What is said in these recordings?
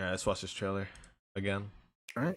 Yeah, let's watch this trailer again. All right.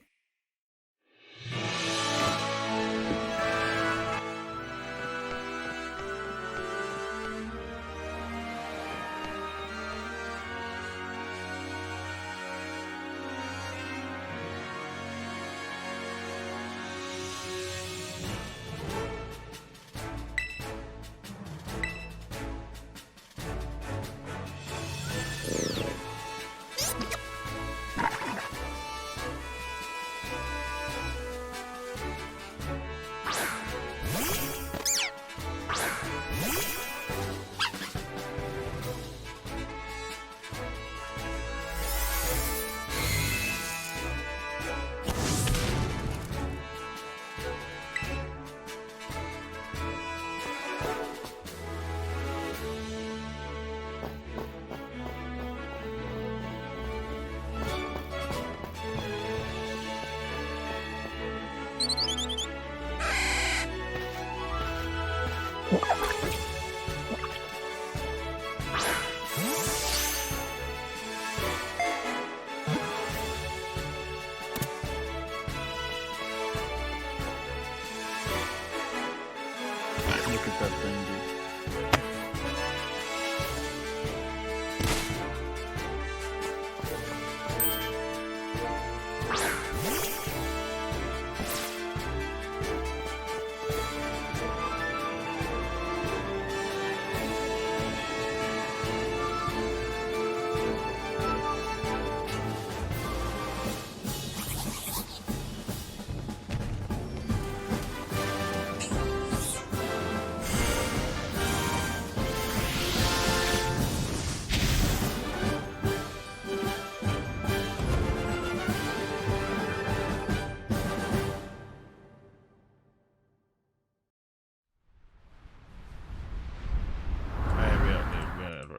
Look at that thing, dude.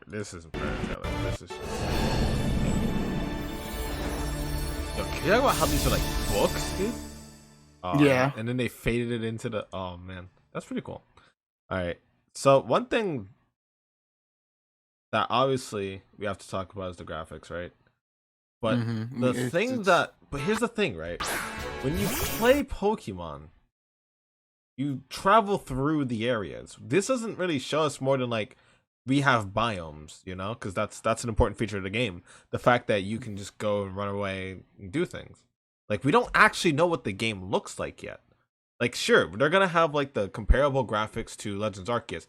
This isn't trailer. This is just. Yo, can you talk about how these are like books, dude? Yeah. And then they faded it into the. Oh man, that's pretty cool. All right. So one thing that obviously we have to talk about is the graphics, right? But but here's the thing, right? When you play Pokemon, you travel through the areas. This doesn't really show us more than like we have biomes, you know, because that's an important feature of the game. The fact that you can just go and run away and do things. Like we don't actually know what the game looks like yet. Like sure, they're gonna have like the comparable graphics to Legends Arceus,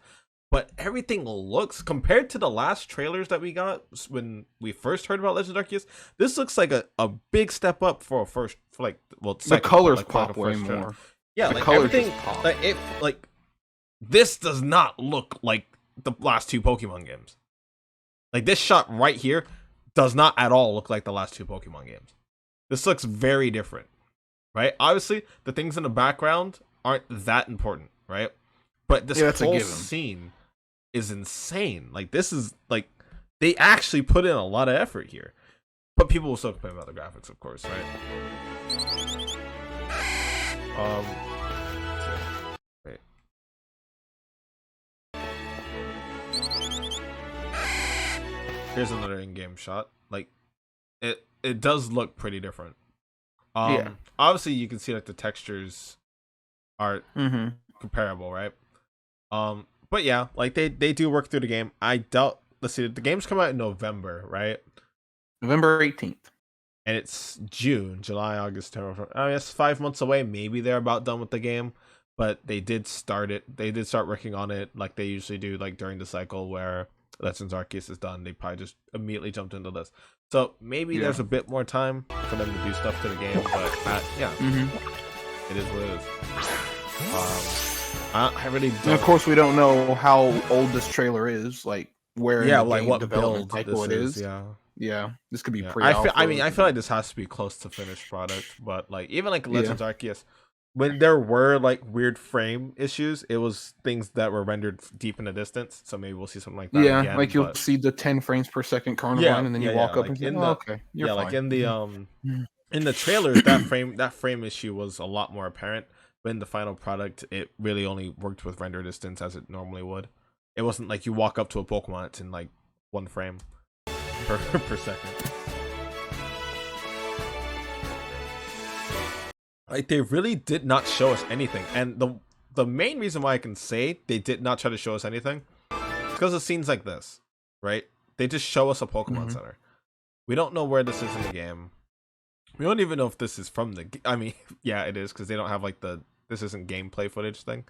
but everything looks compared to the last trailers that we got when we first heard about Legends Arceus. This looks like a big step up for a first for like well the colors pop way more. Yeah, the like colors everything pop. like this does not look like the last two Pokemon games. Like this shot right here does not at all look like the last two Pokemon games. This looks very different, right? Obviously, the things in the background aren't that important, right? But this whole scene is insane. Like this is like they actually put in a lot of effort here. But people will still complain about the graphics, of course, right? Wait. Here's another in-game shot. Like it does look pretty different. Yeah. Obviously you can see like the textures are comparable, right? But yeah, like they do work through the game. I doubt. Let's see, the games come out in November, right? November 18th. And it's June, July, August, September. I mean, it's 5 months away. Maybe they're about done with the game, but they did start it. They did start working on it, like they usually do, like during the cycle where Legends Arceus is done. They probably just immediately jumped into this. So maybe there's a bit more time for them to do stuff to the game, but yeah, it is what it is. I really don't. And of course, we don't know how old this trailer is, like where in the like game what development build cycle it is. Yeah, This could be pre. I feel like this has to be close to finished product, but like even like Legends Arceus, when there were like weird frame issues, it was things that were rendered deep in the distance. So maybe we'll see something like that. Yeah, again, like you'll see the 10 frames per second Carnivine, and then you walk up like and say, in "Oh, the, okay, you're fine." like in the trailers, that frame issue was a lot more apparent. But in the final product, it really only worked with render distance as it normally would. It wasn't like you walk up to a Pokemon, it's in like 1 frame per second. Like they really did not show us anything, and the main reason why I can say they did not try to show us anything is because of scenes like this, right? They just show us a Pokemon Hmm. Center. We don't know where this is in the game. We don't even know if this is from the. I mean, yeah, it is because they don't have like the this isn't gameplay footage thing.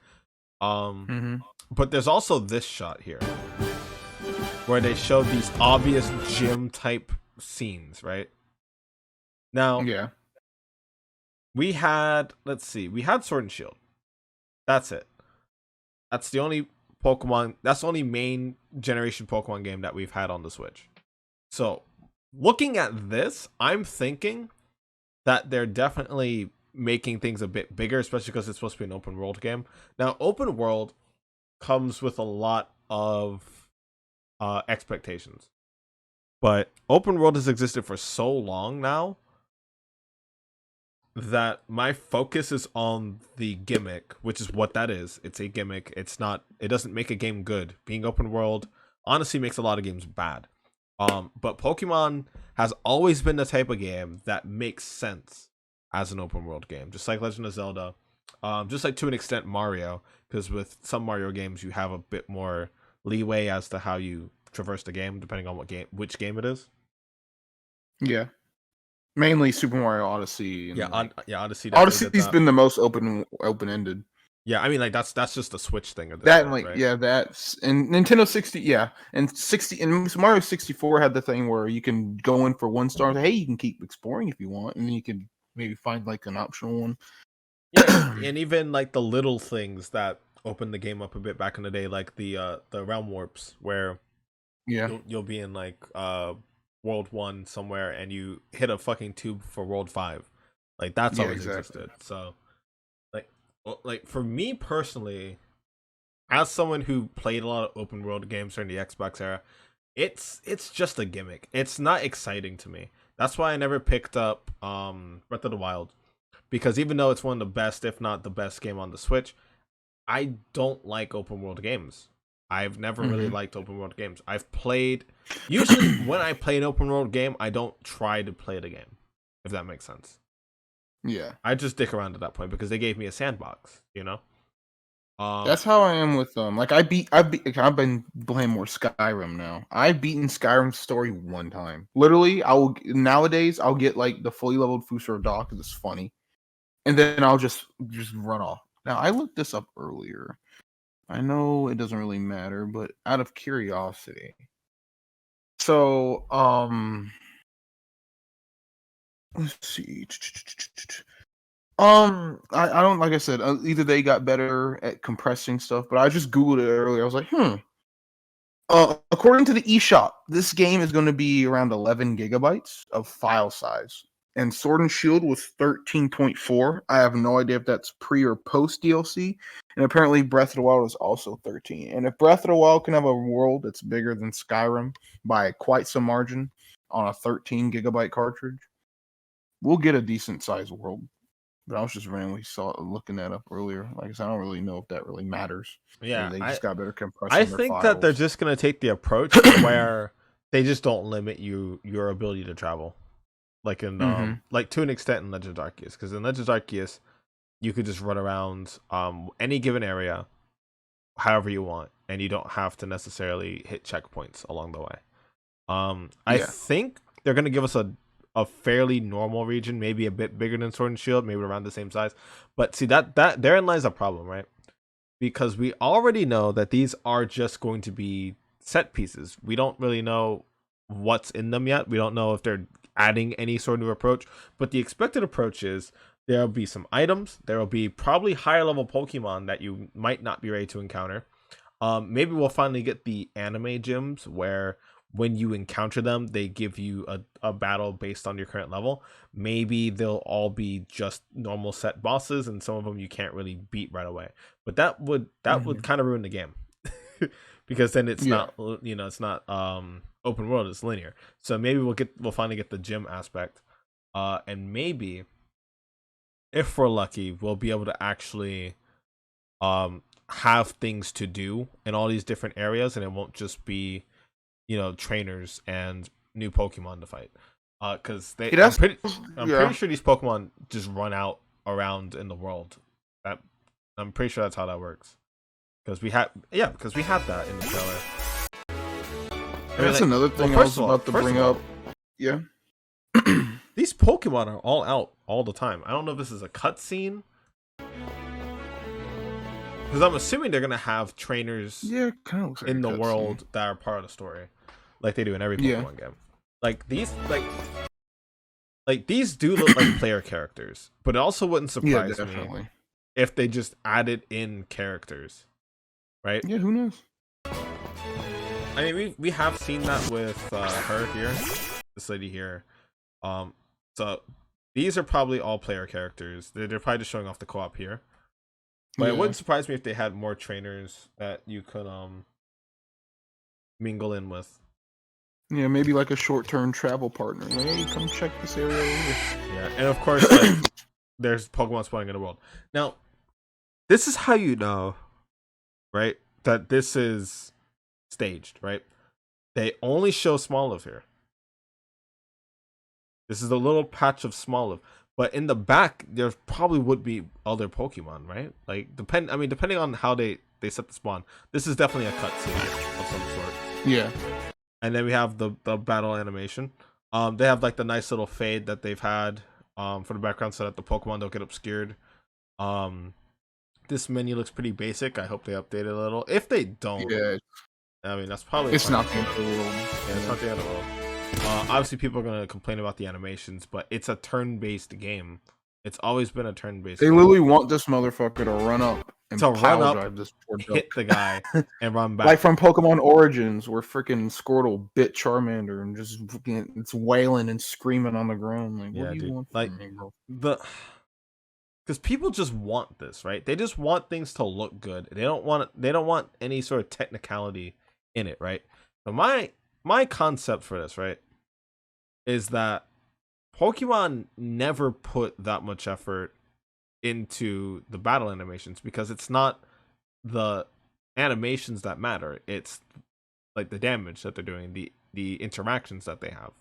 Um, Hmm. but there's also this shot here where they showed these obvious gym type scenes, right? Now Yeah. we had we had Sword and Shield. That's it. That's the only Pokemon. That's the only main generation Pokemon game that we've had on the Switch. So, looking at this, I'm thinking that they're definitely making things a bit bigger, especially because it's supposed to be an open world game. Now, open world comes with a lot of expectations, but open world has existed for so long now that my focus is on the gimmick, which is what that is. It's a gimmick. It's not. It doesn't make a game good. Being open world honestly makes a lot of games bad. But Pokemon has always been the type of game that makes sense as an open world game, just like Legend of Zelda, just like to an extent Mario, because with some Mario games you have a bit more leeway as to how you traverse the game depending on which game it is. Yeah. Mainly Super Mario Odyssey Yeah, and like yeah, Odyssey definitely did Odyssey's that. been the most open ended. Yeah, I mean like that's just a Switch thing at this That and point, like right? yeah, that's and Nintendo 60, yeah, and 60 and Mario 64 had the thing where you can go in for 1 star. Hey, you can keep exploring if you want, and then you can maybe find like an optional one. Yeah, and even like the little things that opened the game up a bit back in the day, like the realm warps, where Yeah, you'll be in like World 1 somewhere and you hit a fucking tube for World 5. Like that's yeah, always exactly. existed. So like like for me personally, as someone who played a lot of open world games during the Xbox era, it's just a gimmick. It's not exciting to me. That's why I never picked up Breath of the Wild, because even though it's one of the best, if not the best game on the Switch, I don't like open world games. I've never really Hmm. liked open world games. I've played usually when I play an open world game, I don't try to play the game, if that makes sense. Yeah, I just dick around at that point because they gave me a sandbox, you know? Um that's how I am with like like, I've been playing more Skyrim now. I've beaten Skyrim's story 1 time. Literally, I will nowadays I'll get like the fully leveled Fusar Dock because it's funny, and then I'll just run off. Now I looked this up earlier. I know it doesn't really matter, but out of curiosity. So, let's see. I don't like I said, either they got better at compressing stuff, but I just googled it earlier. I was like, hmm. According to the eShop, this game is going to be around 11 gigabytes of file size, and Sword and Shield was 13.4. I have no idea if that's pre or post DLC, and apparently Breath of the Wild is also 13. And if Breath of the Wild can have a world that's bigger than Skyrim by quite some margin on a 13 gigabyte cartridge, we'll get a decent sized world. But I was just randomly looking that up earlier. Like I said, I don't really know if that really matters. Maybe yeah, they just got better I compressing their think that they're files. just going to take the approach to where they just don't limit your ability to travel. Like in Hmm. like to an extent in Legend of Arceus, because in Legend of Arceus you could just run around any given area however you want, and you don't have to necessarily hit checkpoints along the way. I Yeah. think they're gonna give us a fairly normal region, maybe a bit bigger than Sword and Shield, maybe around the same size. But see that therein lies a problem, right? Because we already know that these are just going to be set pieces. We don't really know what's in them yet. We don't know if they're adding any sort of approach, but the expected approach is there'll be some items, there will be probably higher level Pokemon that you might not be ready to encounter. Maybe we'll finally get the anime gyms where when you encounter them, they give you a battle based on your current level. Maybe they'll all be just normal set bosses, and some of them you can't really beat right away. But that would Hmm. kind of ruin the game because then it's Yeah. not it's not open world, it's linear. So maybe we'll finally get the gym aspect, and maybe if we're lucky, we'll be able to actually have things to do in all these different areas, and it won't just be trainers and new Pokemon to fight. Because Yeah, I'm that's pretty I'm pretty yeah. sure these Pokemon just run out around in the world. That I'm pretty sure that's how that works. Because we had that in the trailer. That's another thing I was about to bring up. Yeah. These Pokemon are all out all the time. I don't know if this is a cutscene. Because I'm assuming they're gonna have trainers kind of in the world that are part of the story. Like they do in every Pokemon game. Like these do look like player characters. But it also wouldn't surprise me if they just added in characters. Right? Yeah, who knows? I mean, we have seen that with her here, this lady here. So these are probably all player characters. They're probably just showing off the co-op here. But it wouldn't surprise me if they had more trainers that you could mingle in with. Yeah, maybe like a short-term travel partner. Like, hey, come check this area over. Yeah, and of course, like, there's Pokemon spawning in the world. Now, this is how you know, right, that this is staged, right? They only show Smoliv here. This is a little patch of Smoliv, but in the back there probably would be other Pokemon, right? Like depending on how they set the spawn. This is definitely a cutscene of some sort. Yeah. And then we have the battle animation. They have like the nice little fade that they've had for the background so that the Pokemon don't get obscured. This menu looks pretty basic. I hope they update it a little. If they don't, I mean that's probably it's not the end of the world. Yeah, it's not the end of the world. Obviously, people are going to complain about the animations, but it's a turn-based game. It's always been a turn-based game. They literally want this motherfucker to run up and drive this poor hit the guy, and run back. Like from Pokemon Origins, where freaking Squirtle bit Charmander and just it's wailing and screaming on the ground. Like, what do you want from me, bro? Because people just want this, right? They just want things to look good. They don't want any sort of technicality in it, right? So my concept for this, right, is that Pokemon never put that much effort into the battle animations because it's not the animations that matter. It's like the damage that they're doing, the interactions that they have.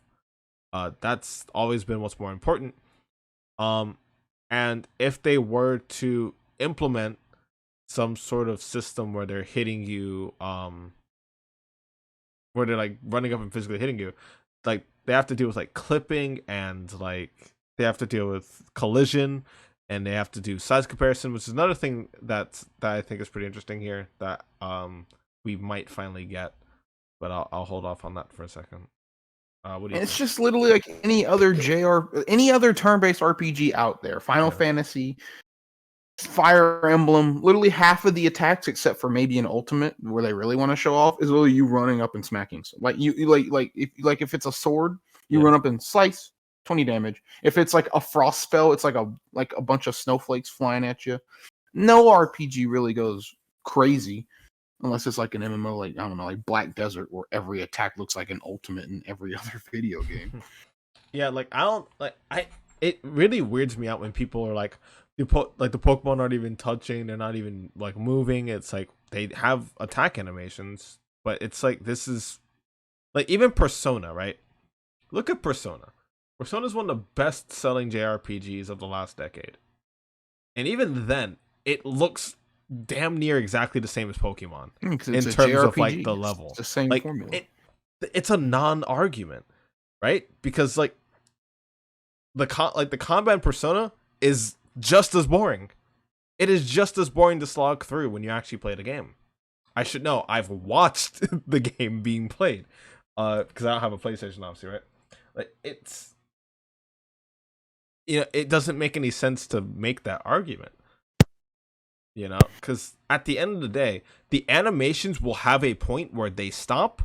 That's always been what's more important. And if they were to implement some sort of system where they're hitting you, where they're like running up and physically hitting you, like they have to deal with like clipping and like they have to deal with collision and they have to do size comparison, which is another thing that I think is pretty interesting here that we might finally get, but I'll hold off on that for a second. What do you think? It's just literally like any other turn-based RPG out there. Final Fantasy, Fire Emblem, literally half of the attacks, except for maybe an ultimate where they really want to show off, is literally you running up and smacking. Like if it's a sword, you run up and slice, 20 damage. If it's like a frost spell, it's like a bunch of snowflakes flying at you. No RPG really goes crazy unless it's like an MMO, like I don't know, like Black Desert, where every attack looks like an ultimate in every other video game. Yeah, like it really weirds me out when people are like the Pokemon aren't even touching, they're not even like moving. It's like they have attack animations, but it's like this is like even Persona, right? Look at Persona. Persona is one of the best-selling JRPGs of the last decade, and even then, it looks damn near exactly the same as Pokemon in terms of like the level. It's the same like, formula. It's a non-argument, right? Because like the combat in Persona is just as boring. It is just as boring to slog through when you actually play the game. I should know. I've watched the game being played because I don't have a PlayStation, obviously, right? Like it's, it doesn't make any sense to make that argument. Because at the end of the day, the animations will have a point where they stop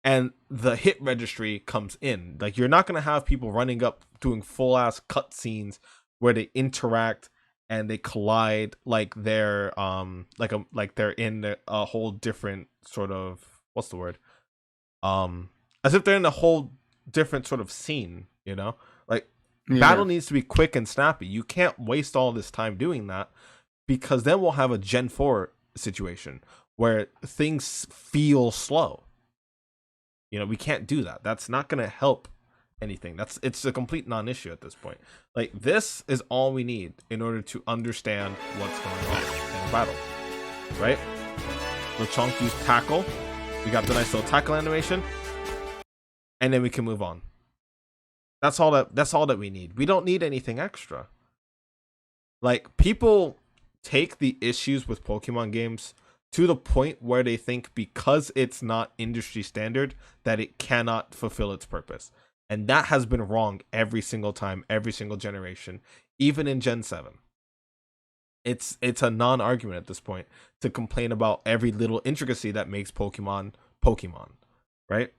and the hit registry comes in. Like you're not going to have people running up doing full ass cutscenes where they interact and they collide like they're like they're in a whole different sort of, what's the word? As if they're in a whole different sort of scene, Like battle needs to be quick and snappy. You can't waste all this time doing that, because then we'll have a Gen 4 situation where things feel slow. We can't do that. That's not going to help anything. It's a complete non-issue at this point. Like, this is all we need in order to understand what's going on in a battle, right? Lechonk used tackle. We got the nice little tackle animation, and then we can move on. That's all that we need. We don't need anything extra. Like, people take the issues with Pokemon games to the point where they think because it's not industry standard that it cannot fulfill its purpose. And that has been wrong every single time, every single generation, even in Gen 7. It's a non-argument at this point to complain about every little intricacy that makes Pokemon Pokemon, right?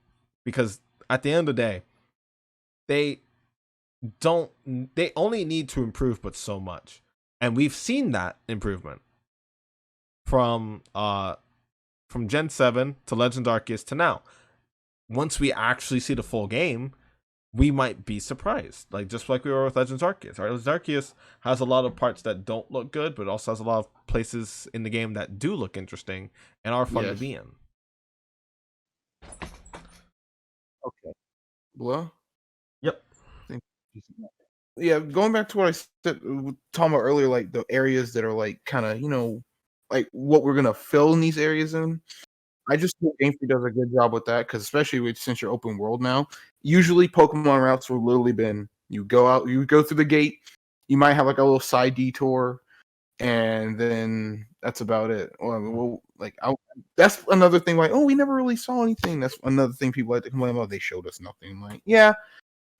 Because at the end of the day, they only need to improve but so much. And we've seen that improvement from Gen 7 to Legends Arceus to now. Once we actually see the full game, we might be surprised. Like, just like we were with Legends Arceus. Legends Arceus has a lot of parts that don't look good, but also has a lot of places in the game that do look interesting and are fun to be in. Okay. Well. Yep. Yeah, going back to what I said, talking about earlier, like the areas that are like kind of, like what we're gonna fill in these areas in. I just think Game Freak does a good job with that, because especially since you're open world now, usually Pokemon routes have literally been you go out, you go through the gate, you might have like a little side detour, and then that's about it. Well, that's another thing. Like, oh, we never really saw anything. That's another thing people like to complain about. They showed us nothing. Like, yeah,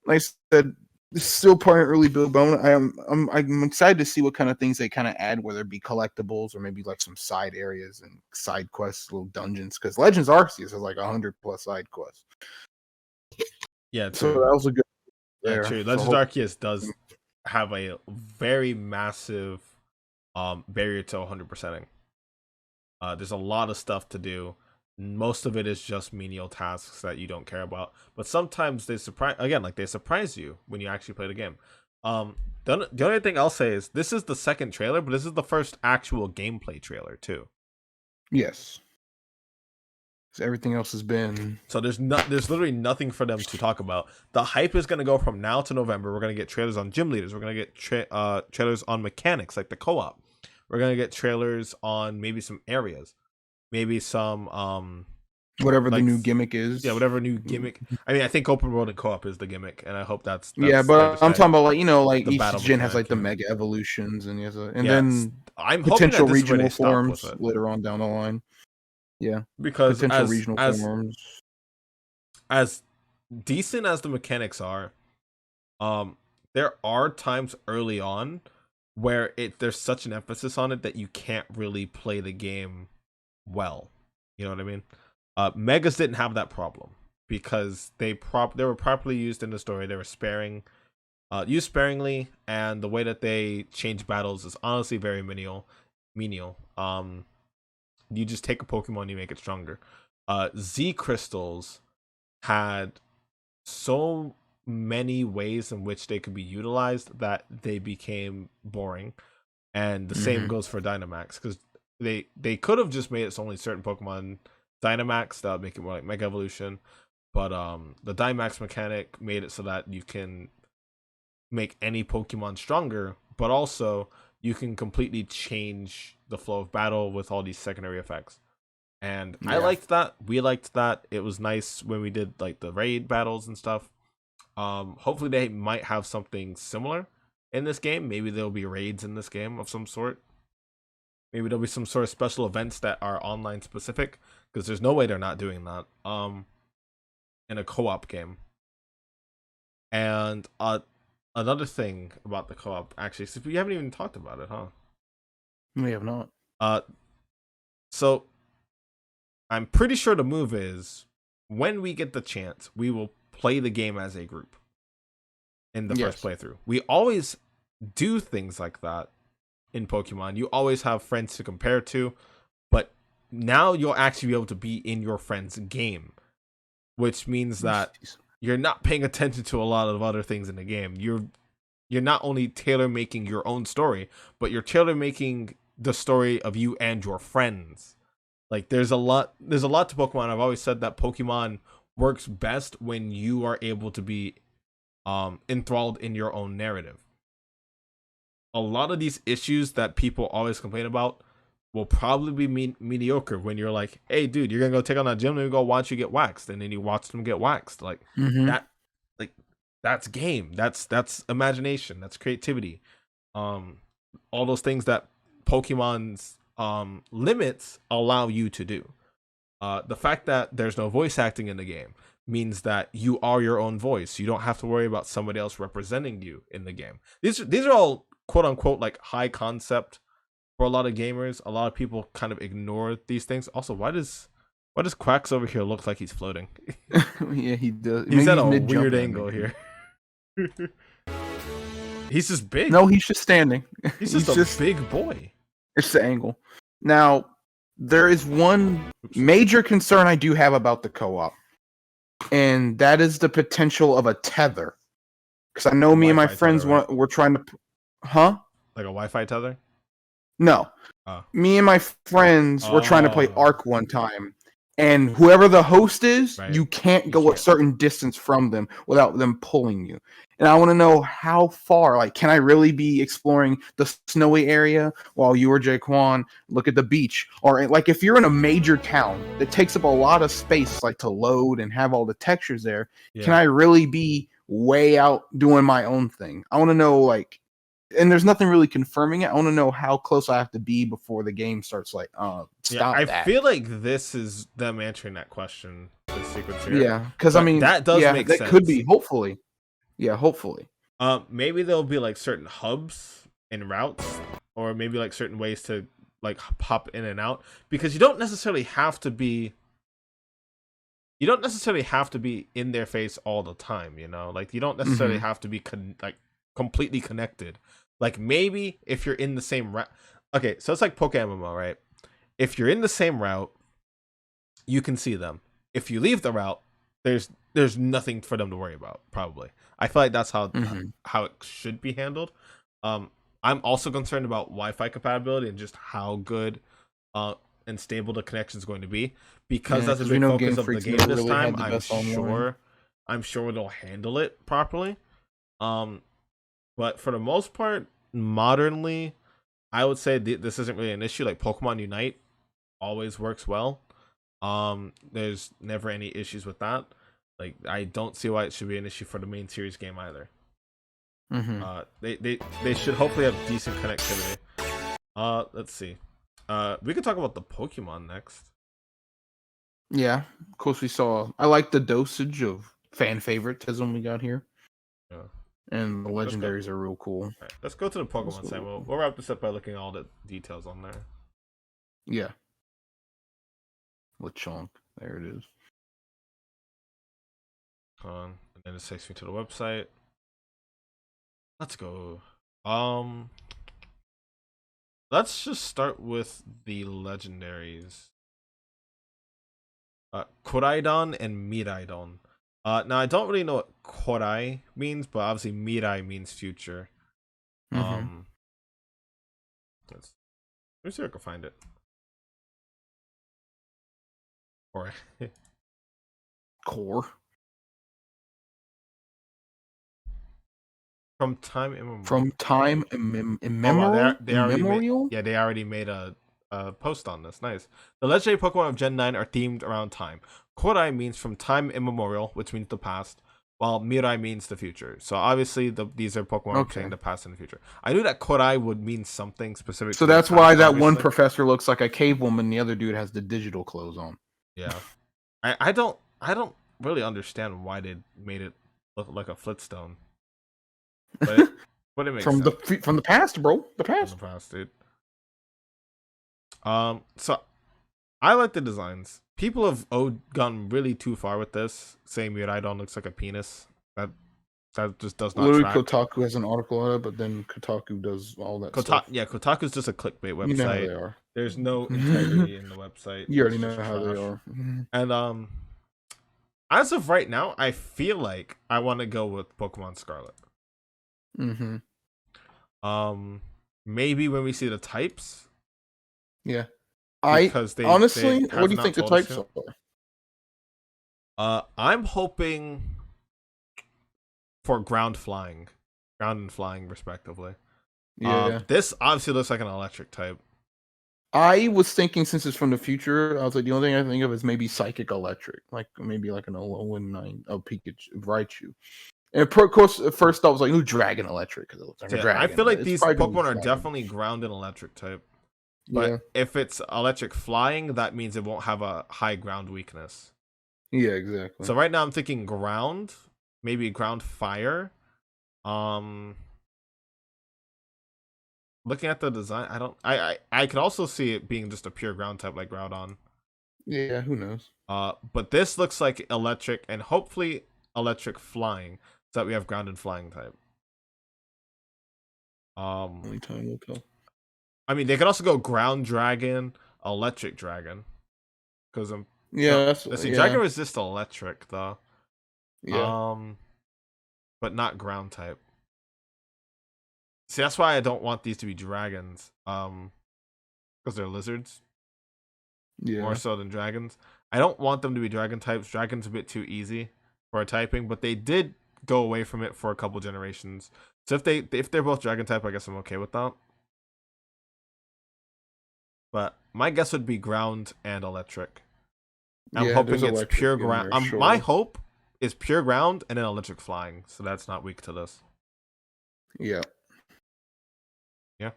like I said, this is still part of early build, but I'm excited to see what kind of things they kind of add, whether it be collectibles or maybe like some side areas and side quests, little dungeons. Because Legends Arceus has like 100+ side quests. Yeah, true. So that was a good. Yeah, true. Legends Arceus does have a very massive barrier to 100%ing. There's a lot of stuff to do. Most of it is just menial tasks that you don't care about, but sometimes they surprise you when you actually play the game. The only thing I'll say is this is the second trailer, but this is the first actual gameplay trailer too. Yes. So everything else has been. So there's literally nothing for them to talk about. The hype is gonna go from now to November. We're gonna get trailers on gym leaders. We're gonna get trailers on mechanics like the co-op. We're gonna get trailers on maybe some areas. Maybe some whatever the new gimmick is. Yeah, whatever new gimmick. I mean, I think open world and co-op is the gimmick, and I hope that's yeah. But I'm talking about like each gen has like the mega evolutions and then I'm potential regional forms later on down the line. Yeah, because potential regional forms. As decent as the mechanics are, there are times early on where there's such an emphasis on it that you can't really play the game well. You know what I mean? Megas didn't have that problem because they were properly used in the story. They were used sparingly, and the way that they change battles is honestly very menial. You just take a Pokemon, you make it stronger. Z crystals had so many ways in which they could be utilized that they became boring, and the same goes for Dynamax, because they could have just made it so only certain Pokemon Dynamax, that would make it more like Mega Evolution, but the Dynamax mechanic made it so that you can make any Pokemon stronger, but also you can completely change the flow of battle with all these secondary effects. And I liked that. We liked that. It was nice when we did like the raid battles and stuff. Hopefully they might have something similar in this game. Maybe there'll be raids in this game of some sort. Maybe there'll be some sort of special events that are online specific, because there's no way they're not doing that in a co-op game. And another thing about the co-op, actually, since we haven't even talked about it, huh? We have not. So I'm pretty sure the move is, when we get the chance, we will play the game as a group in the first playthrough. We always do things like that in Pokemon. You always have friends to compare to, but now you'll actually be able to be in your friend's game, which means that you're not paying attention to a lot of other things in the game. You're not only tailor making your own story, but you're tailor making the story of you and your friends. Like, there's a lot to Pokemon. I've always said that Pokemon works best when you are able to be enthralled in your own narrative. A lot of these issues that people always complain about will probably be mediocre when you're like, hey dude, you're gonna go take on that gym, let me go watch you get waxed, and then you watch them get waxed. Like that, like that's game, that's imagination, that's creativity. All those things that Pokemon's limits allow you to do. The fact that there's no voice acting in the game means that you are your own voice. You don't have to worry about somebody else representing you in the game. These are all quote unquote like high concept for a lot of gamers. A lot of people kind of ignore these things. Also, why does Quacks over here look like he's floating? Yeah, he does. He's Maybe at a mid-jump weird animation. angle here. He's just big. No, he's just standing. He's just a big boy. It's the angle. Now, there is one major concern I do have about the co-op, and that is the potential of a tether. Because I know me and my friends were trying to, like a Wi-Fi tether. No, me and my friends were trying to play Ark one time, and whoever the host is, you can't go a certain distance from them without them pulling you. And I want to know how far. Like, can I really be exploring the snowy area while you or Jaquan look at the beach? Or like, if you're in a major town that takes up a lot of space, like to load and have all the textures there, can I really be way out doing my own thing? I want to know, like, and there's nothing really confirming it. I want to know how close I have to be before the game starts like, stop I that. feel like this is them answering that question. The sequence here. Yeah, because I mean, that does make sense. That could be, hopefully. Yeah, hopefully. Maybe there'll be like certain hubs and routes, or maybe like certain ways to like pop in and out, because you don't necessarily have to be in their face all the time, you know? Like you don't necessarily have to be like completely connected. Like maybe if you're in the same route. Okay, so it's like Pokemon, right? If you're in the same route, you can see them. If you leave the route, there's nothing for them to worry about, probably. I feel like that's how it should be handled. I'm also concerned about Wi-Fi compatibility and just how good and stable the connection is going to be, because that's a big focus of the game this time. I'm sure they'll handle it properly. But for the most part, modernly, I would say this isn't really an issue. Like Pokemon Unite always works well. There's never any issues with that. Like I don't see why it should be an issue for the main series game either. They should hopefully have decent connectivity. Let's see. We could talk about the Pokemon next. Yeah, of course we saw. I like the dosage of fan favoritism we got here. Yeah. And the legendaries are real cool. Right, let's go to the Pokemon side. We'll wrap this up by looking at all the details on there. Yeah. Lechonk. There it is. And then it takes me to the website. Let's go. Let's just start with the legendaries. Koraidon and Miraidon. Now I don't really know what Korai means, but obviously Mirai means future. Let me see if I can find it. Core. From time immemorial. Immemorial? They already made a post on this. Nice. The legendary Pokemon of Gen 9 are themed around time. Korai means from time immemorial, which means the past, while Mirai means the future. So obviously these are Pokemon saying the past and the future. I knew that Korai would mean something specific. So that's why that one professor looks like a cave woman, the other dude has the digital clothes on. Yeah. I don't really understand why they made it look like a Flintstone. But it makes from sense. From the past, bro. The past, dude. So I like the designs. People have gone really too far with this, saying Miraidon looks like a penis. That just does not literally track. Kotaku has an article on it, but then Kotaku does all that stuff. Yeah, Kotaku's just a clickbait website. You know how they are. There's no integrity in the website. You already know how they are. And as of right now, I feel like I want to go with Pokemon Scarlet. Maybe when we see the types. Yeah. Honestly, what do you think the types are? I'm hoping for ground and flying respectively. Yeah. This obviously looks like an electric type. I was thinking since it's from the future, I was like the only thing I think of is maybe psychic electric, like maybe like an Alolan Pikachu, Raichu. And of course, at first I was like, "Ooh, Dragon Electric," because it looks like a So I dragon, feel but like it's these probably gonna be Pokemon are flying. definitely ground and electric type. Yeah, But if it's electric flying, that means it won't have a high ground weakness. yeah, exactly. So right now I'm thinking ground, maybe ground fire. Um, Looking at the design, I don't. I could also see it being just a pure ground type like Groudon. Yeah, who knows? But this looks like electric and hopefully electric flying, so that we have ground and flying type. Only time will tell. I mean, they could also go ground dragon, electric dragon, because Yeah, no, that's let's see, yeah, dragon resist electric though. yeah, Um, but not ground type. See, that's why I don't want these to be dragons. Because they're lizards more yeah, so than dragons. I don't want them to be dragon types. Dragons a bit too easy for typing, but they did go away from it for a couple generations. So if they're both dragon type, I guess I'm okay with that. But my guess would be ground and electric. I'm yeah. There's hoping it's electric pure in ground. there, My sure. hope is pure ground and then electric flying, so that's not weak to this. Yeah. Yeah.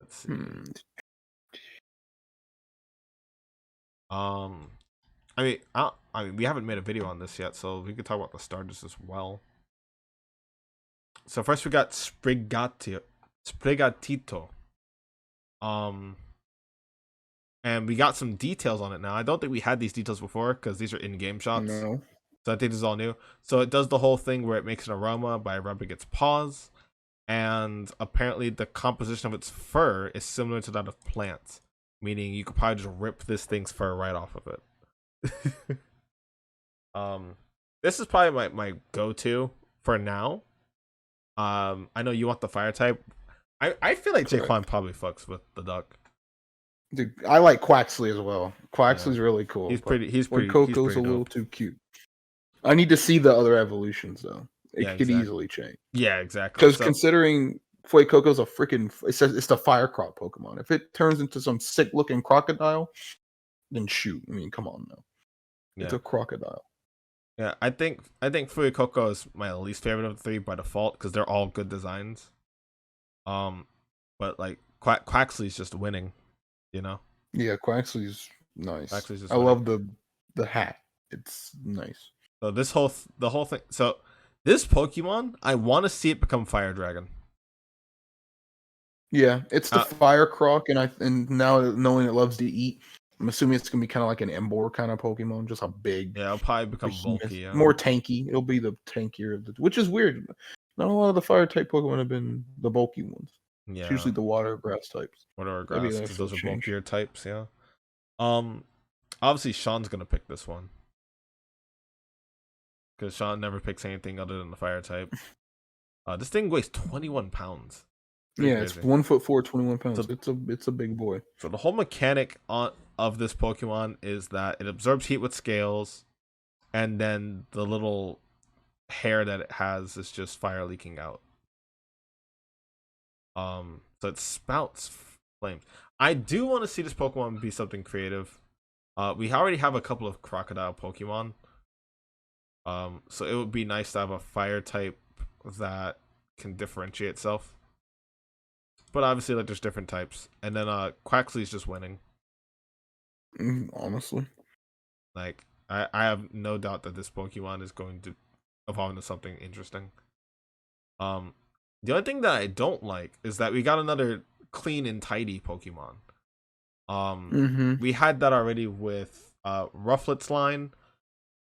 Let's see. Hmm. Um, I mean, we haven't made a video on this yet, so we could talk about the starters as well. So first we got Sprigatito. Um, and we got some details on it now. I don't think we had these details before because these are in-game shots. No. So I think this is all new. So it does the whole thing where it makes an aroma by rubbing its paws, and apparently the composition of its fur is similar to that of plants, meaning you could probably just rip this thing's fur right off of it. This is probably my go-to for now. I know you want the fire type. I feel like Jaquan Correct. probably fucks with the duck. Dude, I like Quaxley as well. Yeah, Quaxley's really cool, but he's Coco's pretty a little dope. too cute. I need to see the other evolutions though. Yeah, It could exactly. easily change. Yeah, exactly. Because So considering Fuecoco's a freaking, it says it's the fire crop Pokemon. If it turns into some sick looking crocodile, then shoot. I mean, come on now. It's yeah, a crocodile. yeah. I think Fuecoco is my least favorite of the three by default because they're all good designs. Um, but like Quaxley's just winning, you know. Yeah, Quaxley's nice. Quaxley's just I winning. love the hat. It's nice. So the whole thing. So this Pokemon, I want to see it become Fire Dragon. Yeah, it's the Uh, fire croc, and now knowing it loves to eat, I'm assuming it's gonna be kind of like an Emboar kind of Pokemon, just a big yeah, it'll probably become behemoth, bulky. Yeah, more tanky. It'll be the tankier, which is weird. Not a lot of the fire type Pokemon have been the bulky ones. It's yeah. usually the water grass types. Whatever That'd be grass, a because nice those little are change. bulkier types. Yeah. Um, Obviously Sean's gonna pick this one because Sean never picks anything other than the fire type. This thing weighs 21 pounds. Pretty Yeah, it's crazy. 1'4", 21 So, pounds. It's a big boy. so the whole mechanic of this Pokemon is that it absorbs heat with scales, and then the little hair that it has is just fire leaking out. So it spouts flames. I do want to see this Pokemon be something creative. We already have a couple of crocodile Pokemon. So it would be nice to have a fire type that can differentiate itself. But obviously, like there's different types, and then Quaxley's just winning. Honestly, Like I have no doubt that this Pokemon is going to evolve into something interesting. Um, the only thing that I don't like is that we got another clean and tidy Pokemon. mm-hmm. We had that already with Rufflet's line,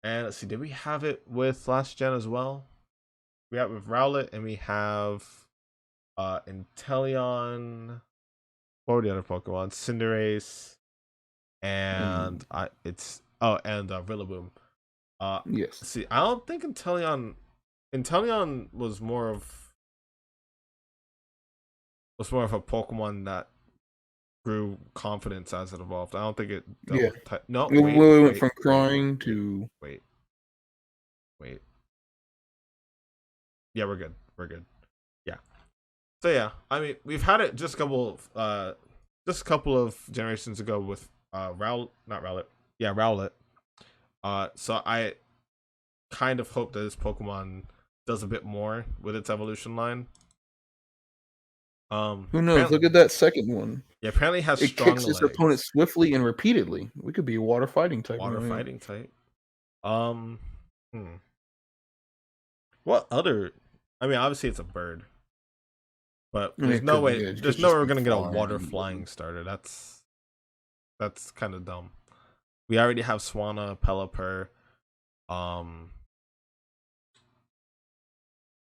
and let's see, did we have it with last gen as well? We have it with Rowlet, and we have Inteleon. What were the other Pokemon? Cinderace, and Rillaboom. Yes. See, I don't think Inteleon was more of a Pokemon that grew confidence as it evolved. I don't think it dealt Yeah. with no, We went from crying to wait. Yeah, we're good. We're good. Yeah. So yeah, I mean, we've had it just a couple of generations ago with not Rowlet. Yeah, Rowlet. So I kind of hope that this Pokemon does a bit more with its evolution line. Who knows? Apparently, Look at that second one. yeah, apparently it has It strong kicks its opponent legs. swiftly and repeatedly. We could be a water fighting type Water now, yeah. fighting type. Um, hmm. What other? I mean, obviously it's a bird, but I mean, it could, yeah, it could There's no way just we're be gonna get a water flying. flying starter. That's kind of dumb. We already have Swanna, Pelipper. Um,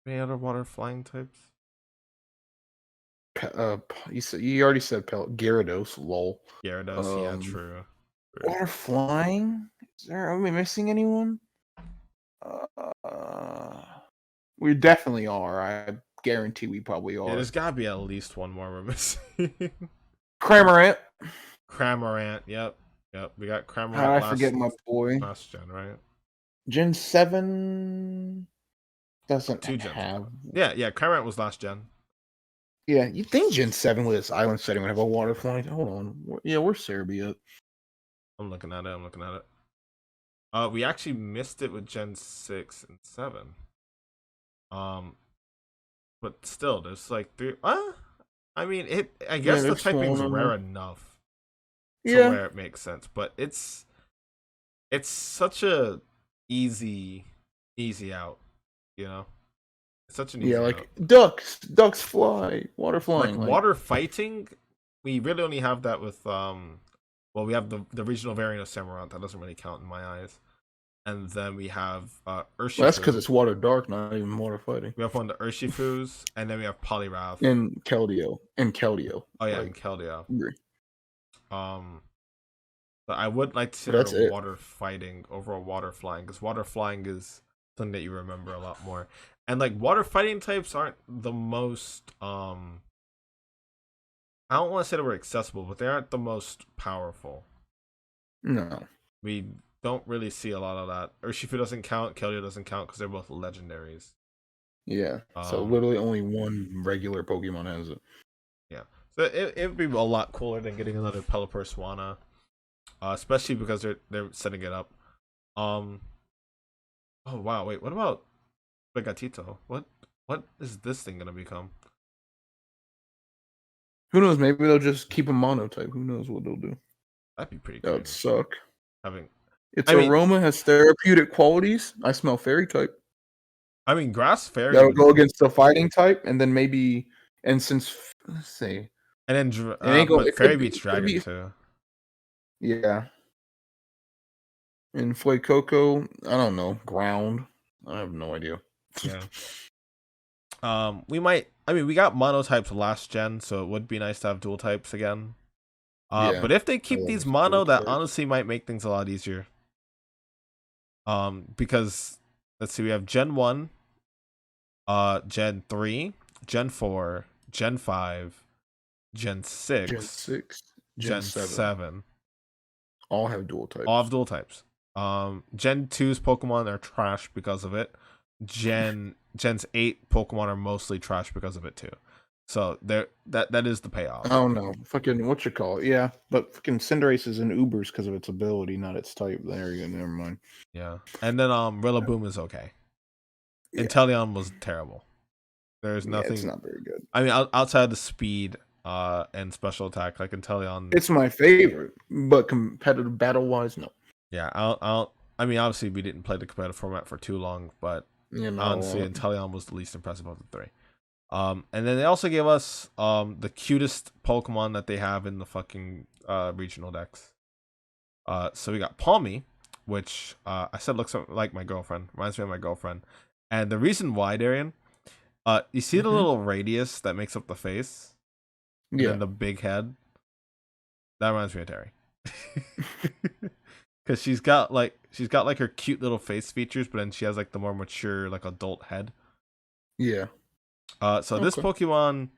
any other water flying types? You already said Gyarados, lol. Gyarados, yeah, Um, true. True. water flying? Are we missing anyone? Uh, we definitely are. I guarantee we probably Yeah, are. there's gotta be at least one more we're missing. Cramorant. Cramorant, yep. Yep. We got How Cramorant I forget my boy? last gen, right? Gen 7 doesn't 2 gens have. ago. Yeah, yeah, Cramorant was last gen. Yeah, you think Gen 7 with its island setting would have a water flying? Hold on. Yeah, where's Serbia? I'm looking at it, I'm looking at it. We actually missed it with Gen 6 and 7. Um, but still, there's like three I mean I Yeah, guess the there's typing's Swan. rare enough to Yeah. where it makes sense, but it's such a easy easy out, you know? It's such an Yeah, easy like out. ducks. Ducks fly. Water Like flying. Like, water fighting, we really only have that with well, we have the regional variant of Samurant that doesn't really count in my eyes. And then we have well, that's because Urshifu. it's water dark, not even water fighting. We have one of the Urshifus, and then we have Poliwrath. And Keldeo. And Keldeo. Oh yeah, and Like, Keldeo. agree. Um, but I would like to see But another that's it. water fighting over a water flying, because water flying is something that you remember a lot more. And like water fighting types aren't the most I don't want to say they were accessible, but they aren't the most powerful. No. We don't really see a lot of that. Urshifu doesn't count, Keldeo doesn't count because they're both legendaries. Yeah. So Um, literally only one regular Pokemon has it. yeah. So it would be a lot cooler than getting another Pelipper Swanna, especially because they're setting it up. Um. Oh wow! Wait, what about Brigatito? What is this thing gonna become? Who knows? Maybe they'll just keep a mono type. Who knows what they'll do? That'd be pretty That would crazy. suck. Having, Its I mean, aroma has therapeutic qualities. I smell fairy type. Grass Fairy That'll would, go against the fighting type, and then maybe, and since let's see, and then it ain't gonna. but It Fairy could be. beats It could Dragon be. too. Yeah. And Coco, I don't know. Ground. I have no idea. Yeah. We might. I mean, we got monotypes last gen, so it would be nice to have dual types again. Yeah. But if they I keep love these dual mono, that types. honestly might make things a lot easier. Because let's see, we have Gen 1, Gen 3, Gen 4, Gen 5, Gen Gen 6, 6, Gen Gen 7. 7. All have dual All types. have dual types. Gen 2's Pokemon are trash because of it. Gen's 8 Pokemon are mostly trash because of it too. So that is the I payoff. don't know. Fucking what you call it? Yeah, but fucking Cinderace is an Ubers because of its ability, not its type. There you go. Never mind. Yeah. And then Rillaboom is okay. Yeah, Inteleon was terrible. There's yeah, it's nothing. not very good. I mean, outside the speed and special attack, like Inteleon. It's my favorite, but competitive battle wise, no. Yeah, I mean, obviously we didn't play the competitive format for too long, but Yeah, not a honestly, lot. Inteleon was the least impressive of the three. And then they also gave us the cutest Pokemon that they have in the fucking regional decks. So we got Palmy, which I said looks like my girlfriend, reminds me of my girlfriend, and the reason why, Darian, you see the Hmm. little radius that makes up the face, and then Yeah, the big head. That reminds me of Terry. Because she's got her cute little face features, but then she has like the more mature like adult head. yeah. So this Okay. Pokemon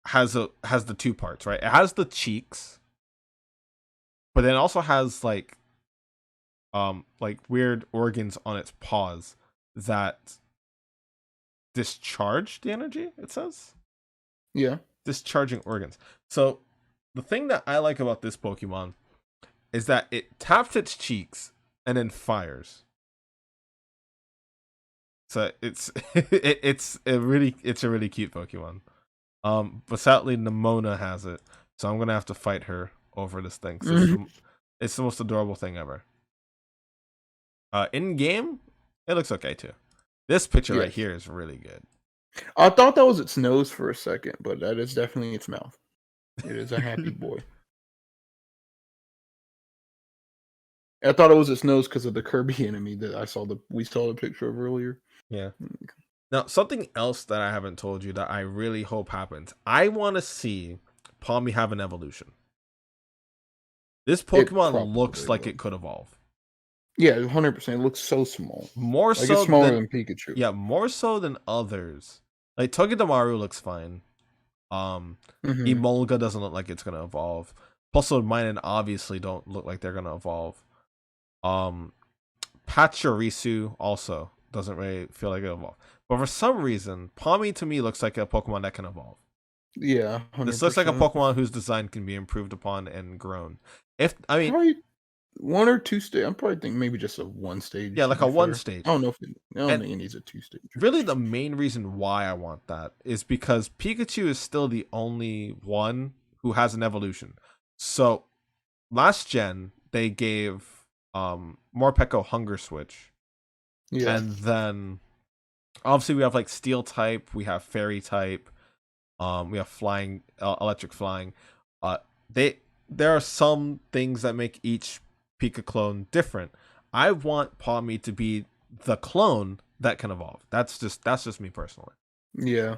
has the two parts, right? It has the cheeks, but then it also has like weird organs on its paws that discharge the energy. It says Yeah. discharging organs. So the thing that I like about this Pokemon is that it taps its cheeks and then fires. So it's it's a really cute Pokemon. But sadly Nimona has it, so I'm gonna have to fight her over this thing. So it's the most adorable thing ever. In game, it looks okay too. This picture right here is really good. I thought that was its nose for a second, but that is definitely its mouth. It is a happy boy. I thought it was its nose because of the Kirby enemy that we saw the picture of earlier. Yeah. Now, something else that I haven't told you that I really hope happens. I want to see Palmy have an evolution. This Pokemon looks like it could evolve. Yeah, 100%. It looks so small. More like so it's smaller than Pikachu. Yeah, more so than others. Like Togedemaru looks fine. Emolga doesn't look like it's gonna evolve. Pulsar Minun obviously don't look like they're gonna evolve. Pachirisu also doesn't really feel like it'll evolve. But for some reason, Palmy to me looks like a Pokemon that can evolve. Yeah, 100%. This looks like a Pokemon whose design can be improved upon and grown. Probably 1 or 2 stage. I'm probably thinking maybe just a 1 stage. Yeah, like a 1 stage. I don't know if I don't think it needs a 2 stage. Really, the main reason why I want that is because Pikachu is still the only one who has an evolution. So last gen they gave Morpeko Hunger Switch. Yeah. And then obviously we have like Steel type, we have Fairy type, we have flying, electric flying. There are some things that make each Pika clone different. I want Palmy to be the clone that can evolve. That's just me personally. Yeah,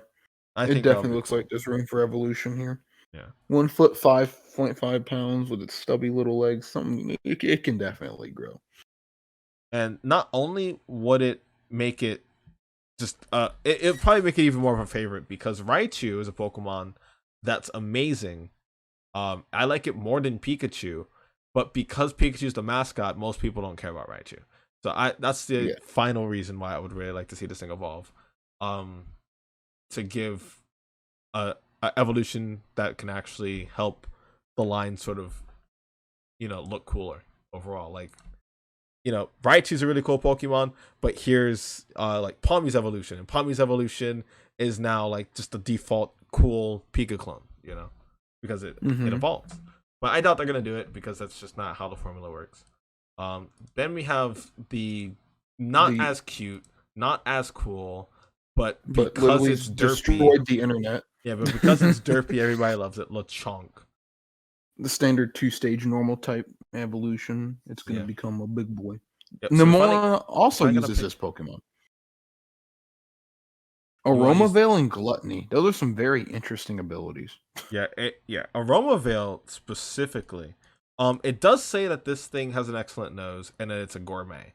I think it definitely looks like there's room for evolution here. Yeah, 1 foot 5.5 pounds with its stubby little legs. Something it can definitely grow. And not only would it make it just it'd probably make it even more of a favorite because Raichu is a Pokemon that's amazing. I like it more than Pikachu, but because Pikachu's the mascot, most people don't care about Raichu. So that's the final reason why I would really like to see this thing evolve. To give a evolution that can actually help the line sort of, look cooler overall. Like, Raichu's a really cool Pokemon, but here's like Palmy's evolution, and Palmy's evolution is now like just the default cool Pika clone, because it evolves. But I doubt they're gonna do it because that's just not how the formula works. Then we have the as cute, not as cool, but because it's derpy, destroyed the internet. Yeah, but because it's derpy, everybody loves it. Lechonk. The standard 2-stage normal type evolution. It's gonna become a big boy. Yep, Nemora also uses this Pokemon. Aromavale and Gluttony. Those are some very interesting abilities. Yeah, Aromavale specifically. It does say that this thing has an excellent nose and that it's a gourmet.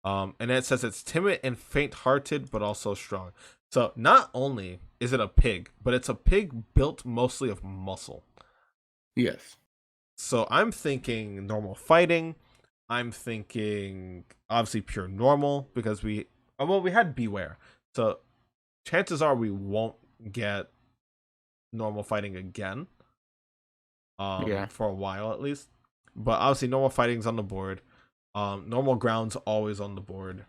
And it says it's timid and faint-hearted, but also strong. So not only is it a pig, but it's a pig built mostly of muscle. Yes. So I'm thinking normal fighting. I'm thinking obviously pure normal because we had Beware. So chances are we won't get normal fighting again. For a while at least. But obviously normal fighting's on the board. Normal ground's always on the board.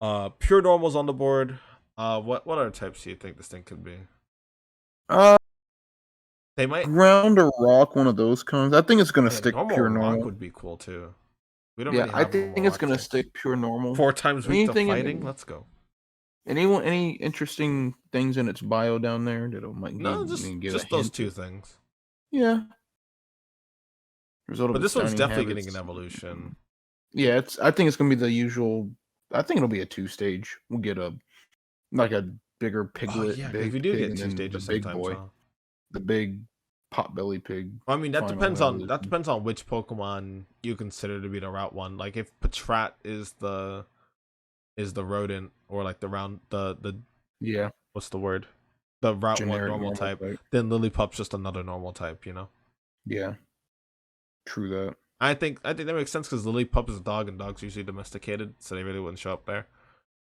Pure normal's on the board. What other types do you think this thing could be? They might ground or rock, one of those kinds. I think it's gonna stick pure normal. Rock would be cool too. We don't really have I think it's gonna stick pure normal. 4 times week to fighting. Let's go. Any interesting things in its bio down there that might just those 2 things. Yeah. But this one's definitely getting an evolution. Yeah, I think it's gonna be the usual. I think it'll be a 2-stage. We'll get a bigger piglet. If we do get 2 stages sometimes. The big potbelly pig. I mean, that depends on which Pokemon you consider to be the Route 1. Like if Patrat is the rodent, or like the round the what's the word? The Route 1 normal type. Then Lillipump's just another normal type, Yeah. True that. I think that makes sense because Lillipup is a dog and dogs are usually domesticated, so they really wouldn't show up there.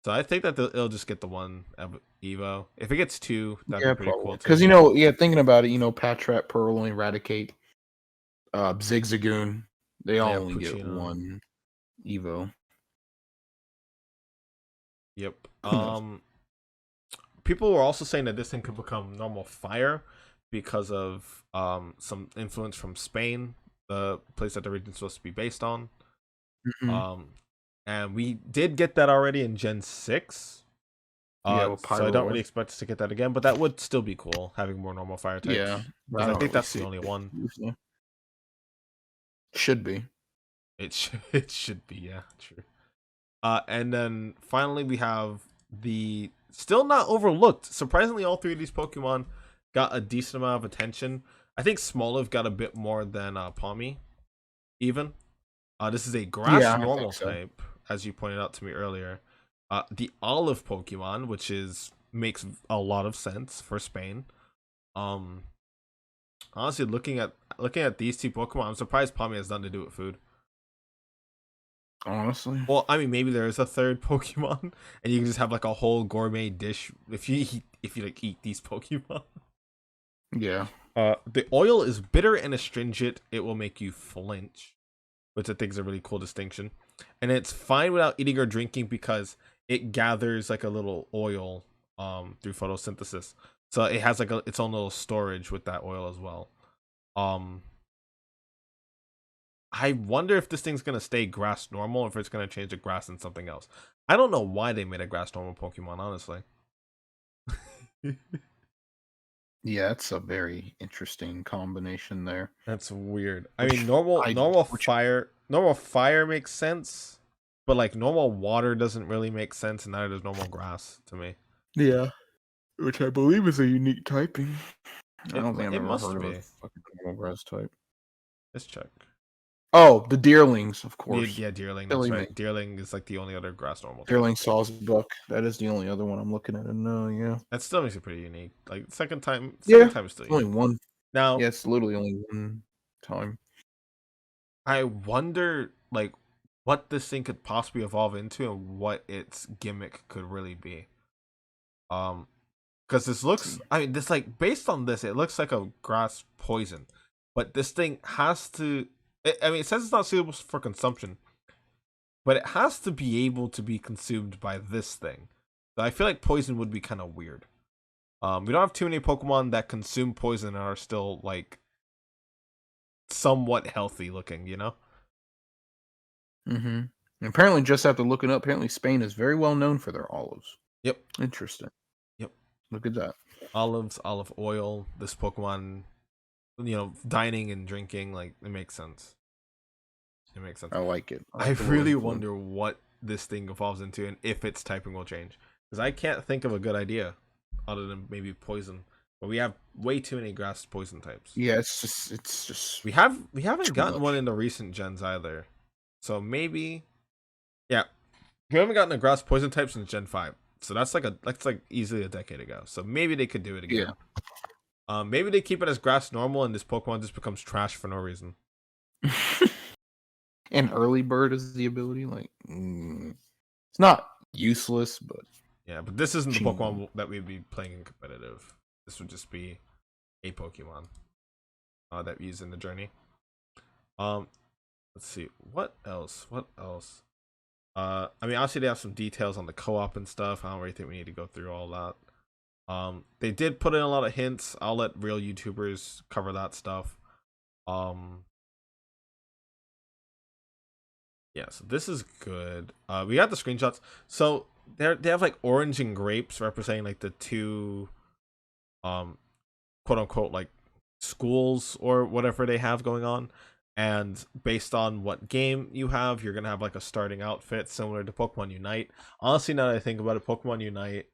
So I think that it'll just get the one Evo. If it gets two, that'd be Yeah, pretty probably. cool Because too. thinking about it, Patrat, Pearl, and Eradicate, Zigzagoon, they Oh all yeah, only get Puccino. one Evo. Yep. Who knows? People were also saying that this thing could become normal fire because of some influence from Spain, the place that the region's supposed to be based on. Hmm. Um, and we did get that already in Gen 6. Yeah, with So I don't Pyro. really expect us to get that again, but that would still be cool having more normal fire Yeah, types but because I I don't think really that's see the it. only one. Should be. It should be, yeah, true. And then finally we have the still not overlooked. Surprisingly, all three of these Pokemon got a decent amount of attention. I think Smoliv got a bit more than Palmy, even. This is a grass Yeah, I think normal so. type, as you pointed out to me earlier. The olive Pokemon, which is makes a lot of sense for Spain. Um, Honestly, looking at these two Pokemon, I'm surprised Palmy has nothing to do with food. Honestly. Well, I mean, maybe there is a third Pokemon, and you can just have like a whole gourmet dish if you like eat these Pokemon. Yeah. The oil is bitter and astringent. It will make you flinch, which I think is a really cool distinction. And it's fine without eating or drinking because it gathers like a little oil through photosynthesis. So it has like its own little storage with that oil as well. Um I wonder if this thing's gonna stay grass normal, or if it's gonna change to grass and something else. I don't know why they made a grass normal Pokemon, honestly. Yeah, it's a very interesting combination there. That's weird. I Which mean, normal I normal which fire normal fire makes sense, but like normal water doesn't really make sense, and neither does normal grass to me. Yeah. Which I believe is a unique typing. I don't think I've It ever must heard of a be. fucking normal grass type. Let's check. Oh, the deerlings, of course. Yeah, Deerling. That's Silly right. me. Deerling is like the only other grass normal type. Deerling Sawsbuck. That is the only other one I'm looking at. And no, yeah. That still makes it pretty unique. Like second Yeah. time is still Only unique. one. Now Yeah, it's literally only one time. I wonder like what this thing could possibly evolve into and what its gimmick could really be. Um, because this Let's looks, see. I mean, this like based on this, it looks like a grass poison, but this thing has to. I mean, it says it's not suitable for consumption, but it has to be able to be consumed by this thing. So I feel like poison would be kind of weird. We don't have too many Pokemon that consume poison and are still like somewhat healthy looking, you know? Mm-hmm. And apparently, just after looking up, apparently Spain is very well known for their olives. Yep. Interesting. Yep. Look at that. Olives, olive oil. This Pokemon, dining and drinking, like it makes sense. It makes sense. I like it. I I like the little really influence. wonder what this thing evolves into and if its typing will change. Because I can't think of a good idea other than maybe poison. But we have way too many grass poison types. Yeah, it's just We haven't too gotten one much. in the recent gens either. So maybe, yeah, we haven't gotten a grass poison type since Gen 5. So that's like easily a decade ago. So maybe they could do it Yeah. again. Maybe they keep it as grass normal and this Pokemon just becomes trash for no reason. And early bird is the ability. Like, it's not useless, but Yeah, but this isn't the cheap. Pokemon that we'd be playing in competitive. This would just be a Pokemon that we use in the journey. Um, let's see what else. What else? I mean, obviously they have some details on the co-op and stuff. I don't really think we need to go through all that. They did put in a lot of hints. I'll let real YouTubers cover that stuff. Um, yeah, so this is good. We got the screenshots. So they have like orange and grapes representing like the two, um, quote unquote like schools or whatever they have going on. And based on what game you have, you're gonna have like a starting outfit similar to Pokemon Unite. Honestly, now that I think about it, Pokemon Unite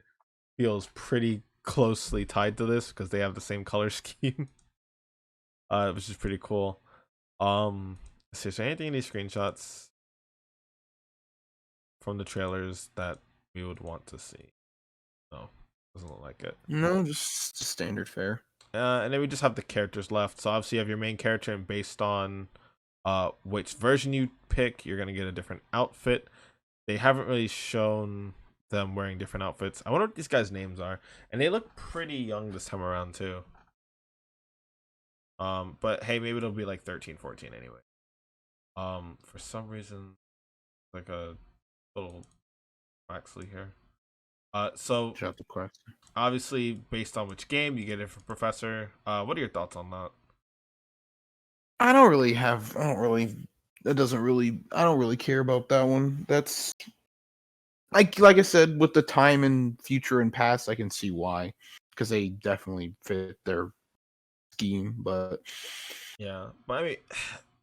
feels pretty closely tied to this because they have the same color scheme, which is pretty cool. So is there anything in these screenshots from the trailers that we would want to see? No, doesn't look like it. No, just standard fare. And then we just have the characters left. So obviously you have your main character, and based on which version you pick, you're gonna get a different outfit. They haven't really shown them wearing different outfits. I wonder what these guys' names are, and they look pretty young this time around too. But hey, maybe it'll be like 13, 14 anyway. For some reason, like a little Waxley here. So Shout out to Quest. obviously based on which game you get it from Professor. What are your thoughts on that? I don't really have. I don't really. That doesn't really. I don't really care about that one. That's like I said with the time and future and past. I can see why, because they definitely fit their scheme. But Yeah, but I mean,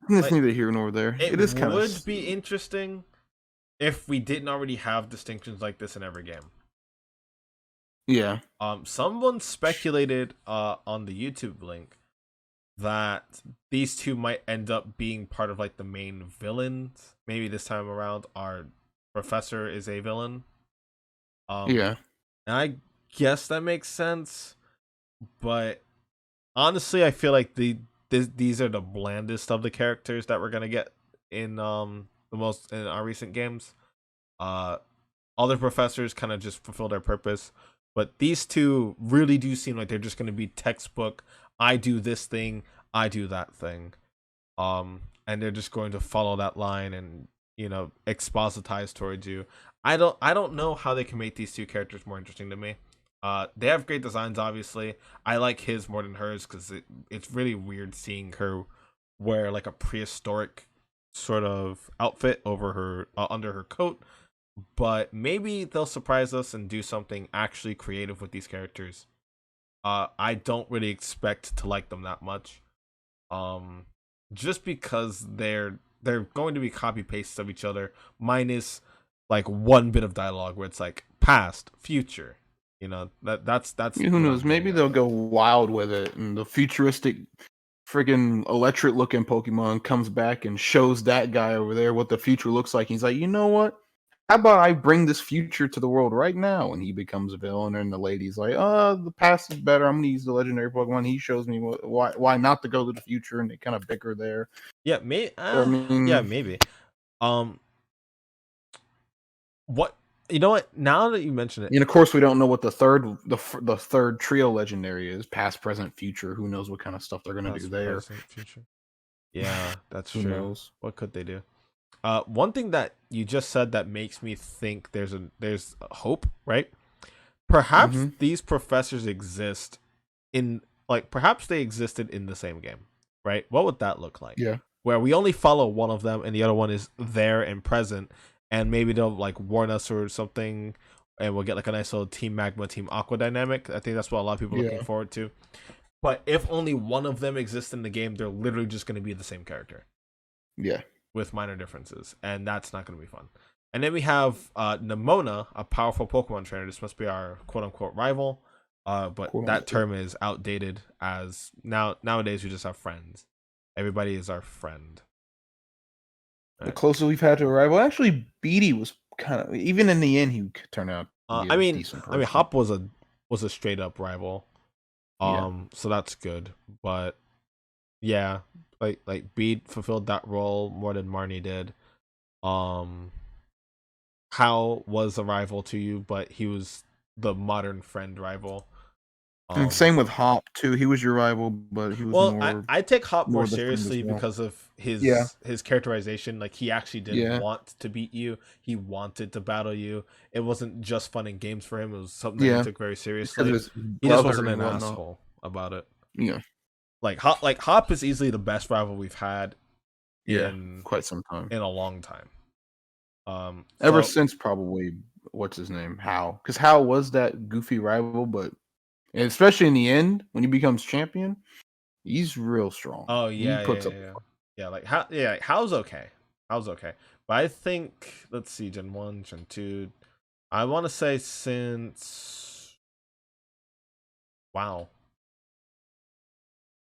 it's like neither here nor there. it It is kind of would be interesting if we didn't already have distinctions like this in every game. yeah. Someone speculated on the YouTube link that these two might end up being part of like the main villains. Maybe this time around our professor is a villain. Yeah. And I guess that makes sense, but honestly, I feel like these are the blandest of the characters that we're gonna get in the most in our recent games. Other professors kind of just fulfill their purpose, but these two really do seem like they're just gonna be textbook. I do this thing, I do that thing, and they're just going to follow that line and expositize towards you. I don't know how they can make these two characters more interesting to me. They have great designs, obviously. I like his more than hers because it's really weird seeing her wear like a prehistoric sort of outfit over her under her coat. But maybe they'll surprise us and do something actually creative with these characters. I don't really expect to like them that much. Just because they're going to be copy pastes of each other, minus like one bit of dialogue where it's like past, future. That's Who what I'm knows? getting Maybe at. they'll go wild with it, and the futuristic, friggin' electric looking Pokemon comes back and shows that guy over there what the future looks like. He's like, you know what? How about I bring this future to the world right now? And he becomes a villain, and the lady's like, the past is better. I'm gonna use the legendary Pokemon. He shows me why not to go to the future, and they kind of bicker there. Yeah, So I yeah, mean, maybe. Um, what you know what? Now that you mention it, and of course we don't know what the third trio legendary is. Past, present, future. Who knows what kind of stuff they're gonna do past, there? present, future. Yeah, that's Who true. knows? What could they do? One thing that you just said that makes me think there's a hope, right? Perhaps Mm-hmm. these professors exist in perhaps they existed in the same game, right? What would that look like? Yeah. Where we only follow one of them and the other one is there and present, and maybe they'll like warn us or something, and we'll get like a nice little Team Magma, Team Aqua dynamic. I think that's what a lot of people are looking Yeah. forward to. But if only one of them exists in the game, they're literally just going to be the same character Yeah. with minor differences, and that's not going to be fun. And then we have Nemona, a powerful Pokemon trainer. This must be our quote-unquote rival, but Quote that unquote. term is outdated. As nowadays we just have friends. Everybody is our friend. The closest we've had to a rival, actually, Beatty was kind of, even in the end, he turned out to be I a mean, decent I mean, person. Hop was a straight up rival. Yeah. So that's good. But yeah, like Beat fulfilled that role more than Marnie did. Um, Hal was a rival to you, but he was the modern friend rival. And Um, same with Hop too. He was your rival, but he was well, I take Hop more more the friend as seriously well. because of Yeah. his characterization. Like he actually did Yeah. want to beat you. He wanted to battle you. It wasn't just fun and games for him. It was something that he Yeah. took very Because of seriously. his He just brother wasn't and an whatnot. asshole about it. Yeah. Like Hop is easily the best rival we've had Yeah. in Quite some time. a long time. Ever So since probably what's his name? Hal. Because Hal was that goofy rival, but and especially in the end, when he becomes champion, he's real strong. oh He yeah, yeah, puts yeah, up a yeah. fight. Yeah, like how yeah, how's okay. How's okay. But I think let's see, Gen 1, Gen 2. I wanna say since wow.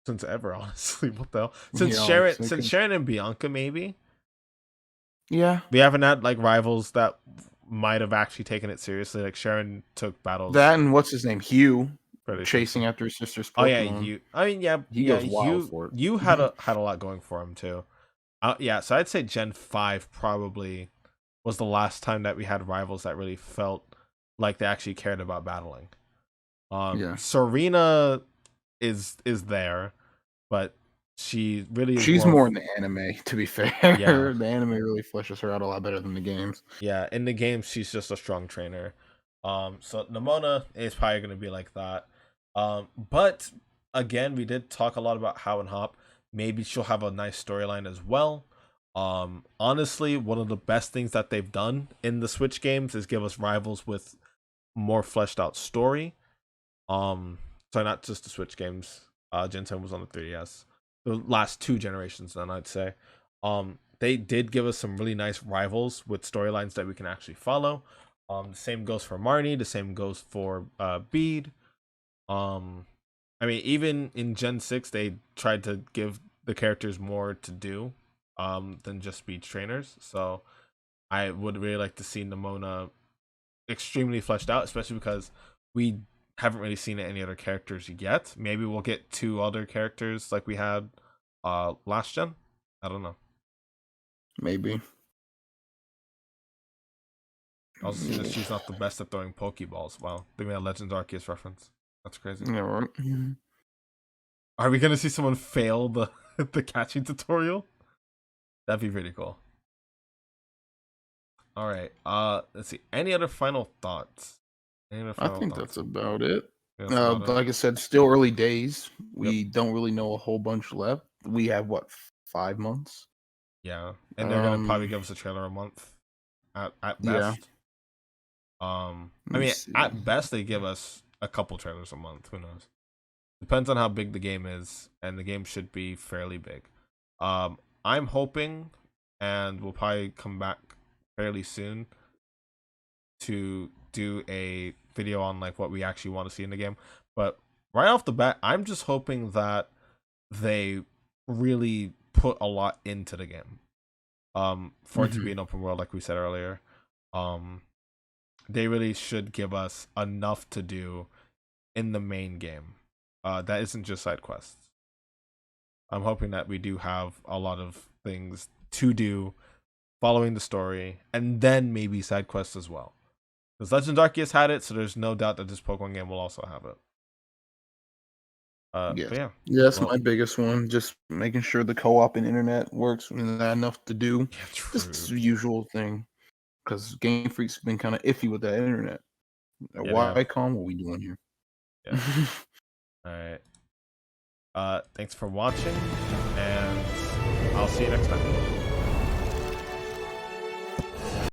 Since ever, honestly. What the hell? Yeah, honestly, Since Sharon and Bianca, maybe? yeah. We haven't had like rivals that might have actually taken it seriously. Like Sharon took battles That and what's his name? Hugh fairly seriously. chasing after his sister's Oh yeah, Pokemon. you. I mean, yeah, He yeah. goes wild for You it. had a lot going for him too. Yeah, so I'd say Gen 5 probably was the last time that we had rivals that really felt like they actually cared about battling. Yeah. Serena is there, but she really is She's more more of, in the anime, to be fair. yeah, The anime really fleshes her out a lot better than the games. yeah. In the game, she's just a strong trainer. So Nimona is probably gonna be like that. But again, we did talk a lot about How and Hop. Maybe she'll have a nice storyline as well. Honestly, one of the best things that they've done in the Switch games is give us rivals with more fleshed out story. So not just the Switch games. Gen 10 was on the 3DS. The last two generations, then I'd say. They did give us some really nice rivals with storylines that we can actually follow. The same goes for Marnie. The same goes for Bede. I mean, even in Gen 6, they tried to give the characters more to do than just be trainers. So I would really like to see Nimona extremely fleshed out, especially because we haven't really seen any other characters yet. Maybe we'll get two other characters like we had last gen. I don't know. Maybe. Also see that she's not the best at throwing Pokeballs. Wow, they made a Legends Arceus reference. That's crazy. Yeah, right. Are we gonna see someone fail the the catching tutorial? That'd be pretty cool. All right. Let's see. Any other final thoughts? Any other I final think thoughts? that's about it. Yeah, that's about it. Like I said, still early days. Yep. We don't really know a whole bunch left. We have what, 5 months? Yeah, and they're gonna probably Um, give us a trailer a month at yeah. best. Let I me mean, see. at best they give us a couple trailers a month. Who knows? Depends on how big the game is, and the game should be fairly big. I'm hoping, and we'll probably come back fairly soon to do a video on like what we actually want to see in the game. But right off the bat, I'm just hoping that they really put a lot into the game. For it to be Mhm. an open world, like we said earlier. They really should give us enough to do in the main game. That isn't just side quests. I'm hoping that we do have a lot of things to do following the story, and then maybe side quests as well. Because Legend Arceus had it, so there's no doubt that this Pokemon game will also have it. Yes. But yeah, Yeah, that's well, my biggest one. Just making sure the co-op and internet works and that enough to do. yeah, Just true. the usual thing. Because Game Freak's been kind of iffy with that internet. Yeah, they have. Why what we doing here? Yeah. All right. Thanks for watching, and I'll see you next time.